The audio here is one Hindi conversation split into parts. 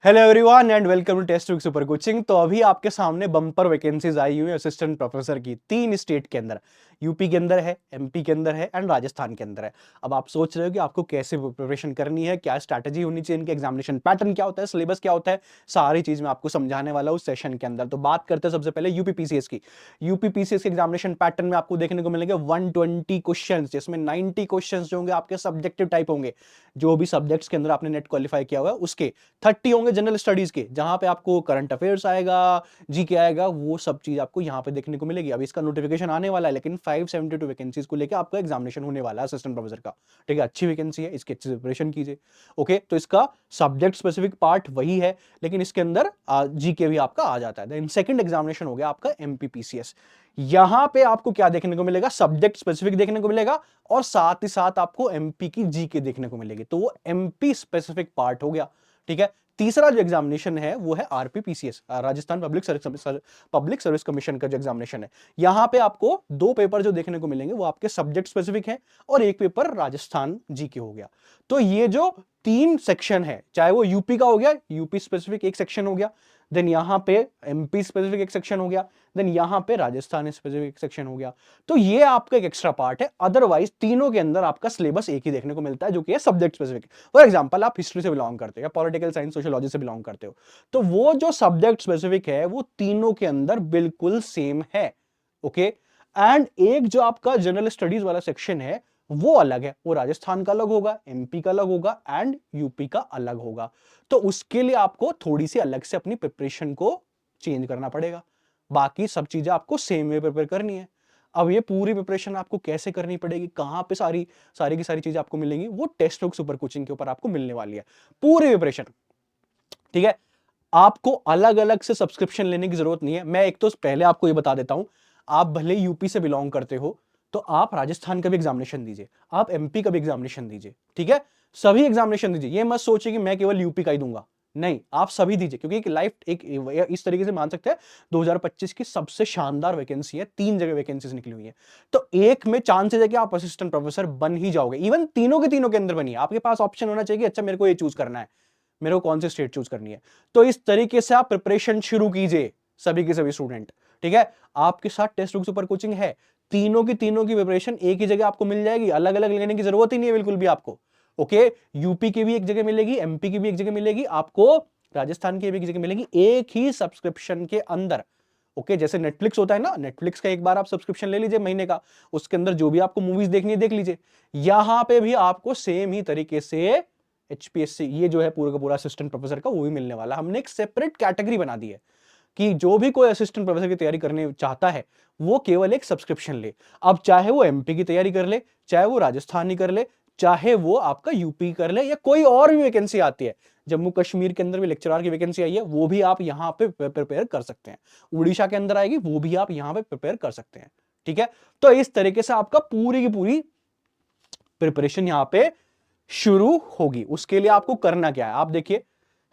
Hello everyone and welcome to Testbook super coaching. तो अभी आपके सामने बम्पर वैकेंसीज आई हुई है असिस्टेंट प्रोफेसर की 3 स्टेट के अंदर। यूपी के अंदर है, एमपी के अंदर है एंड राजस्थान के अंदर है। अब आप सोच रहे हो कि आपको कैसे प्रिपरेशन करनी है, क्या स्ट्रैटेजी होनी चाहिए, इनके एग्जामिनेशन पैटर्न क्या होता है, सिलेबस क्या होता है, सारी चीज मैं आपको समझाने वाला हूँ सेशन के अंदर। तो बात करते हैं सबसे पहले यूपीपीसीएस की। यूपीपीसीएस के एग्जामिनेशन पैटर्न में आपको देखने को मिलेंगे 120 क्वेश्चन, जिसमें 90 क्वेश्चन जो होंगे आपके सब्जेक्टिव टाइप होंगे, जो भी सब्जेक्ट्स के अंदर आपने नेट क्वालिफाई किया हुआ है उसके। 30 होंगे जनरल स्टडीज के, जहां पे आपको करंट अफेयर्स आएगा, जीके आएगा, वो सब चीज आपको यहां पे देखने को मिलेगी। अभी इसका नोटिफिकेशन आने वाला है, लेकिन 572 वैकेंसीज को लेकर आपका एग्जामिनेशन होने वाला है असिस्टेंट प्रोफेसर का। ठीक है, अच्छी वैकेंसी है, इसकी अच्छी प्रिपरेशन कीजिए। ओके, तो इसका सब्जेक्ट स्पेसिफिक पार्ट वही है, लेकिन इसके अंदर जीके भी आपका आ जाता है। देन सेकंड एग्जामिनेशन हो गया आपका एमपीपीसीएस। यहां पे आपको क्या देखने को मिलेगा, सब्जेक्ट स्पेसिफिक देखने को मिलेगा और साथ ही साथ आपको एमपी की जीके देखने को मिलेगी। तो वो एमपी स्पेसिफिक पार्ट हो गया। ठीक है, तीसरा जो एग्जामिनेशन है वो है आरपीपीसीएस, राजस्थान पब्लिक सर्विस कमीशन का जो एग्जामिनेशन है। यहां पे आपको 2 पेपर जो देखने को मिलेंगे वो आपके सब्जेक्ट स्पेसिफिक है और एक पेपर राजस्थान जीके हो गया। तो ये जो 3 सेक्शन है, चाहे वो यूपी का हो गया, यूपी स्पेसिफिक एक सेक्शन हो गया, देन यहां पे एमपी स्पेसिफिक एक सेक्शन हो गया, देन यहां पे राजस्थान स्पेसिफिक एक सेक्शन हो गया। तो ये आपका एक एक्स्ट्रा पार्ट है। अदरवाइज तीनों के अंदर आपका सिलेबस एक ही देखने को मिलता है, जो कि है सब्जेक्ट स्पेसिफिक। फॉर एग्जांपल, आप हिस्ट्री से बिलोंग करते हो या पॉलिटिकल साइंस सोशियोलॉजी से बिलोंग करते हो, तो वो जो सब्जेक्ट स्पेसिफिक है वो तीनों के अंदर बिल्कुल सेम है। ओके, एंड एक जो आपका जनरल स्टडीज वाला सेक्शन है वो अलग है, वो राजस्थान का अलग होगा, एमपी का अलग होगा एंड यूपी का अलग होगा। तो उसके लिए आपको थोड़ी सी अलग से अपनी प्रिपरेशन को चेंज करना पड़ेगा। बाकी सब चीजें आपको सेम वे प्रिपेयर करनी है। अब ये पूरी प्रिपरेशन आपको कैसे करनी पड़ेगी, कहां पे सारी सारी की सारी चीजें आपको मिलेंगी, वो टेस्ट बुक सुपर कोचिंग के ऊपर आपको मिलने वाली है पूरी प्रिपरेशन। ठीक है, आपको अलग अलग से सब्सक्रिप्शन लेने की जरूरत नहीं है। मैं एक तो पहले आपको ये बता देता हूं, आप भले यूपी से बिलोंग करते हो तो आप राजस्थान का भी एग्जामिनेशन दीजिए, आप एमपी का भी एग्जामिनेशन दीजिए। ठीक है, सभी एग्जामिनेशन दीजिए। ये मत सोचिए कि मैं केवल यूपी का ही दूंगा, नहीं, आप सभी दीजिए, क्योंकि एक लाइफ एक इस तरीके से मान सकते हैं 2025 की सबसे शानदार वैकेंसी है। 3 जगह वैकेंसीज निकली हुई है, तो एक में चांसेस है कि आप असिस्टेंट प्रोफेसर बन ही जाओगे। इवन तीनों के अंदर बनिए, आपके पास ऑप्शन होना चाहिए कि अच्छा मेरे को ये चूज करना है, मेरे को कौन सी स्टेट चूज करनी है। तो इस तरीके से आप प्रिपरेशन शुरू कीजिए, सभी के सभी स्टूडेंट। ठीक है, आपके साथ टेस्ट बुक सुपर कोचिंग है, तीनों की प्रिपरेशन एक ही जगह आपको मिल जाएगी, अलग अलग लेने की जरूरत ही नहीं है बिल्कुल भी आपको। ओके, यूपी की भी एक जगह मिलेगी, एमपी की भी एक जगह मिलेगी आपको, राजस्थान की भी एक जगह मिलेगी, एक ही सब्सक्रिप्शन के अंदर। ओके, जैसे नेटफ्लिक्स होता है ना, नेटफ्लिक्स का एक बार आप सब्सक्रिप्शन ले लीजिए महीने का, उसके अंदर जो भी आपको मूवीज देखनी है देख लीजिए। यहां पे भी आपको सेम ही तरीके से एचपीएससी, ये जो है पूरा का पूरा असिस्टेंट प्रोफेसर का, वो भी मिलने वाला। हमने एक सेपरेट कैटेगरी बना दी है कि जो भी कोई असिस्टेंट प्रोफेसर की तैयारी करने चाहता है वो केवल एक सब्सक्रिप्शन ले। अब चाहे वो एमपी की तैयारी कर ले, चाहे वो राजस्थान ही कर ले, चाहे वो आपका यूपी कर ले, या कोई और भी वैकेंसी आती है, जम्मू कश्मीर के अंदर भी लेक्चरर की वैकेंसी आई है, वो भी आप यहां पे प्रिपेयर कर सकते हैं। उड़ीसा के अंदर आएगी, वो भी आप यहां पे प्रिपेयर कर सकते हैं। ठीक है, तो इस तरीके से आपका पूरी की पूरी प्रिपरेशन यहां पे शुरू होगी। उसके लिए आपको करना क्या है, आप देखिए,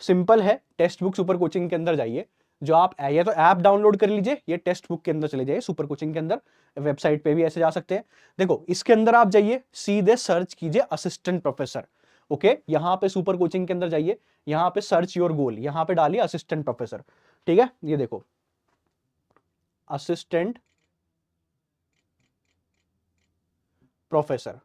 सिंपल है। टेस्ट बुक सुपर कोचिंग के अंदर जाइए, जो आप या तो ऐप डाउनलोड कर लीजिए, ये टेक्स्ट बुक के अंदर चले जाइए, सुपर कोचिंग के अंदर, वेबसाइट पे भी ऐसे जा सकते हैं। देखो, इसके अंदर आप जाइए, सीधे सर्च कीजिए असिस्टेंट प्रोफेसर। ओके, यहां पे सुपर कोचिंग के अंदर जाइए, यहां पे सर्च योर गोल, यहां पे डालिए असिस्टेंट प्रोफेसर। ठीक है, ये देखो, असिस्टेंट प्रोफेसर।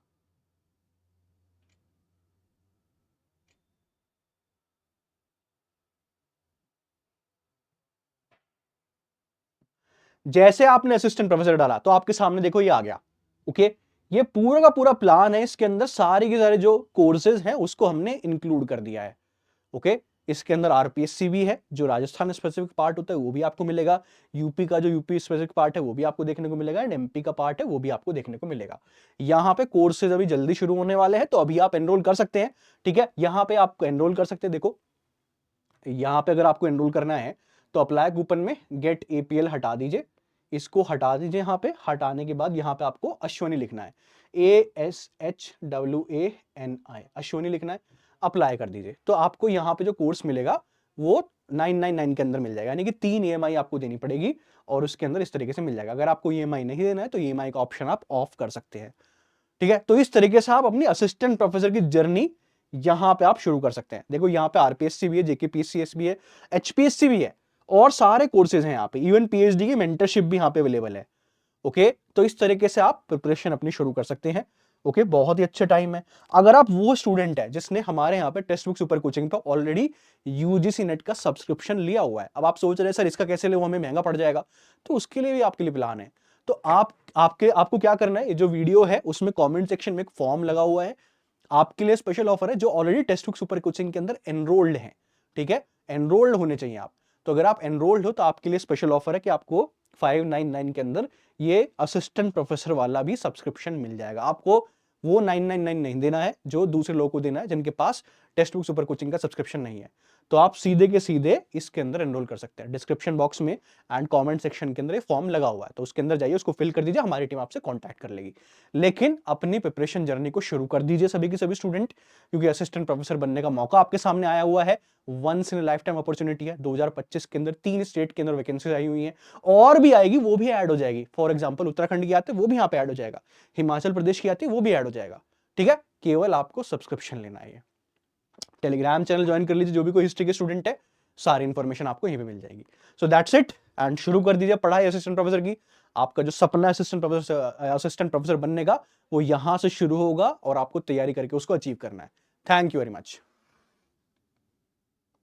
जैसे आपने असिस्टेंट प्रोफेसर डाला तो आपके सामने देखो ये आ गया। ओके, ये पूरा का पूरा प्लान है, इसके अंदर सारे के सारे जो कोर्सेज हैं उसको हमने इंक्लूड कर दिया है। ओके, इसके अंदर आरपीएससी भी है, जो राजस्थान स्पेसिफिक पार्ट होता है वो भी आपको मिलेगा, यूपी का जो यूपी स्पेसिफिक पार्ट है वो भी आपको देखने को मिलेगा, एंड एमपी का पार्ट है वो भी आपको देखने को मिलेगा। यहाँ पे कोर्सेज अभी जल्दी शुरू होने वाले हैं, तो अभी आप एनरोल कर सकते हैं। ठीक है, यहाँ पे आप एनरोल कर सकते हैं। देखो, यहाँ पे अगर आपको एनरोल करना है तो अप्लाई कूपन में गेट एपीएल हटा दीजिए, इसको हटा दीजिए। यहाँ पे हटाने के बाद यहाँ पे आपको अश्वनी लिखना है, ASHWANI, अश्वनी लिखना है, अप्लाई कर दीजिए। तो आपको यहाँ पे जो कोर्स मिलेगा वो 999 के अंदर मिल जाएगा, यानी कि 3 EMI आपको देनी पड़ेगी, और उसके अंदर इस तरीके से मिल जाएगा। अगर आपको EMI नहीं देना है तो EMI का ऑप्शन आप ऑफ कर सकते हैं। ठीक है, तो इस तरीके से आप अपनी असिस्टेंट प्रोफेसर की जर्नी यहां पे आप शुरू कर सकते हैं। देखो यहाँ पे आरपीएससी भी है, जेकेपीसीएस भी है, एचपीएससी भी है और सारे कोर्सेज हैं यहाँ पे, इवन पीएचडी की मेंटरशिप भी यहाँ पे अवेलेबल है। ओके, तो इस तरीके से आप प्रिपरेशन अपनी शुरू कर सकते हैं। ओके, बहुत ही अच्छा टाइम है। अगर आप वो स्टूडेंट है जिसने हमारे यहाँ पे टेक्स्ट बुक सुपर कोचिंग पे ऑलरेडी यूजीसी नेट का सब्सक्रिप्शन लिया हुआ है, अब आप सोच रहे हैं सर इसका कैसे ले, वो हमें महंगा पड़ जाएगा, तो उसके लिए भी आपके लिए प्लान है। तो आपको क्या करना है, ये जो वीडियो है उसमें कमेंट सेक्शन में एक फॉर्म लगा हुआ है, आपके लिए स्पेशल ऑफर है जो already text book super coaching के अंदर एनरोल्ड है। ठीक है, एनरोल्ड होने चाहिए आप। तो अगर आप एनरोल्ड हो तो आपके लिए स्पेशल ऑफर है कि आपको 599 के अंदर ये असिस्टेंट प्रोफेसर वाला भी सब्सक्रिप्शन मिल जाएगा। आपको वो 999 नहीं देना है जो दूसरे लोगों को देना है जिनके पास टेक्स्ट बुक सुपर कोचिंग का सब्सक्रिप्शन नहीं है। तो आप सीधे के सीधे इसके अंदर एनरोल कर सकते हैं। डिस्क्रिप्शन बॉक्स में एंड कमेंट सेक्शन के अंदर ये फॉर्म लगा हुआ है, तो उसके अंदर जाइए, उसको फिल कर दीजिए, हमारी टीम आपसे कांटेक्ट कर लेगी। लेकिन अपनी प्रिपरेशन जर्नी को शुरू कर दीजिए सभी के सभी स्टूडेंट, क्योंकि असिस्टेंट प्रोफेसर बनने का मौका आपके सामने आया हुआ है। Once in lifetime opportunity है। 2025 के अंदर 3 स्टेट के अंदर वैकेंसीज आई हुई हैं, और भी आएगी, वो भी ऐड हो जाएगी। फॉर एग्जांपल उत्तराखंड की आती है वो भी यहाँ पे ऐड हो जाएगा, हिमाचल प्रदेश की आती है वो भी ऐड हो जाएगा। ठीक है, केवल आपको सब्सक्रिप्शन लेना है। टेलीग्राम चैनल ज्वाइन कर लीजिए, जो भी कोई हिस्ट्री के स्टूडेंट है, सारी इंफॉर्मेशन आपको यहीं पे मिल जाएगी। सो दैट्स इट, एंड शुरू कर दीजिए पढ़ाई असिस्टेंट प्रोफेसर की। आपका जो सपना है असिस्टेंट प्रोफेसर बनने का, वो यहां से शुरू होगा और आपको तैयारी करके उसको अचीव करना है। Thank you very much.